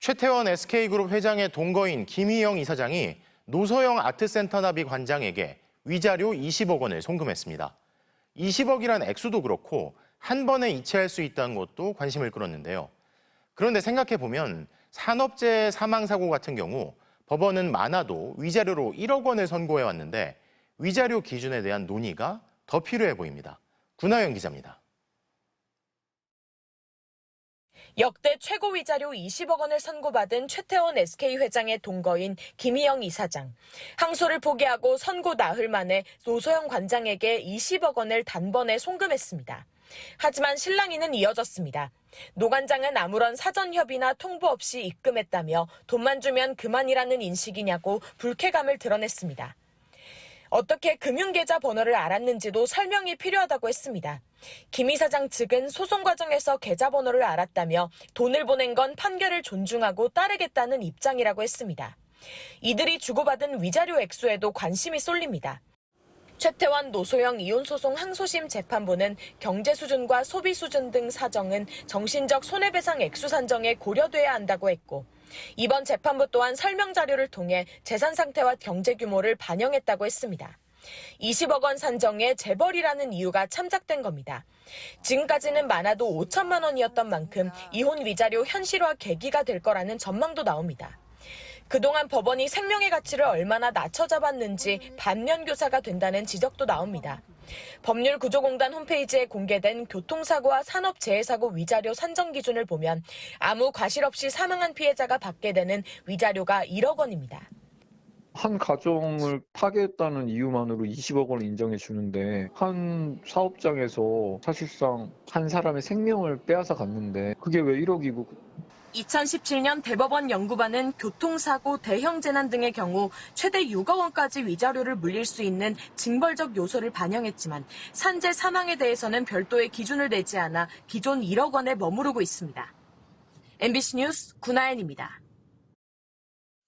최태원 SK그룹 회장의 동거인 김희영 이사장이 노소영 아트센터 나비 관장에게 위자료 20억 원을 송금했습니다. 20억이란 액수도 그렇고 한 번에 이체할 수 있다는 것도 관심을 끌었는데요. 그런데 생각해보면 산업재해 사망사고 같은 경우 법원은 많아도 위자료로 1억 원을 선고해왔는데 위자료 기준에 대한 논의가 더 필요해 보입니다. 구나영 기자입니다. 역대 최고 위자료 20억 원을 선고받은 최태원 SK 회장의 동거인 김희영 이사장. 항소를 포기하고 선고 나흘 만에 노소영 관장에게 20억 원을 단번에 송금했습니다. 하지만 실랑이는 이어졌습니다. 노 관장은 아무런 사전 협의나 통보 없이 입금했다며 돈만 주면 그만이라는 인식이냐고 불쾌감을 드러냈습니다. 어떻게 금융계좌 번호를 알았는지도 설명이 필요하다고 했습니다. 김 이사장 측은 소송 과정에서 계좌번호를 알았다며 돈을 보낸 건 판결을 존중하고 따르겠다는 입장이라고 했습니다. 이들이 주고받은 위자료 액수에도 관심이 쏠립니다. 최태원 노소영 이혼소송 항소심 재판부는 경제 수준과 소비 수준 등 사정은 정신적 손해배상 액수 산정에 고려돼야 한다고 했고, 이번 재판부 또한 설명 자료를 통해 재산 상태와 경제 규모를 반영했다고 했습니다. 20억 원 산정에 재벌이라는 이유가 참작된 겁니다. 지금까지는 많아도 5천만 원이었던 만큼 이혼 위자료 현실화 계기가 될 거라는 전망도 나옵니다. 그동안 법원이 생명의 가치를 얼마나 낮춰잡았는지 반면교사가 된다는 지적도 나옵니다. 법률구조공단 홈페이지에 공개된 교통사고와 산업재해사고 위자료 산정 기준을 보면 아무 과실 없이 사망한 피해자가 받게 되는 위자료가 1억 원입니다. 한 가정을 파괴했다는 이유만으로 20억 원을 인정해 주는데 한 사업장에서 사실상 한 사람의 생명을 빼앗아 갔는데 그게 왜 1억이고 2017년 대법원 연구반은 교통사고, 대형재난 등의 경우 최대 6억 원까지 위자료를 물릴 수 있는 징벌적 요소를 반영했지만 산재 사망에 대해서는 별도의 기준을 내지 않아 기존 1억 원에 머무르고 있습니다. MBC 뉴스 구나연입니다.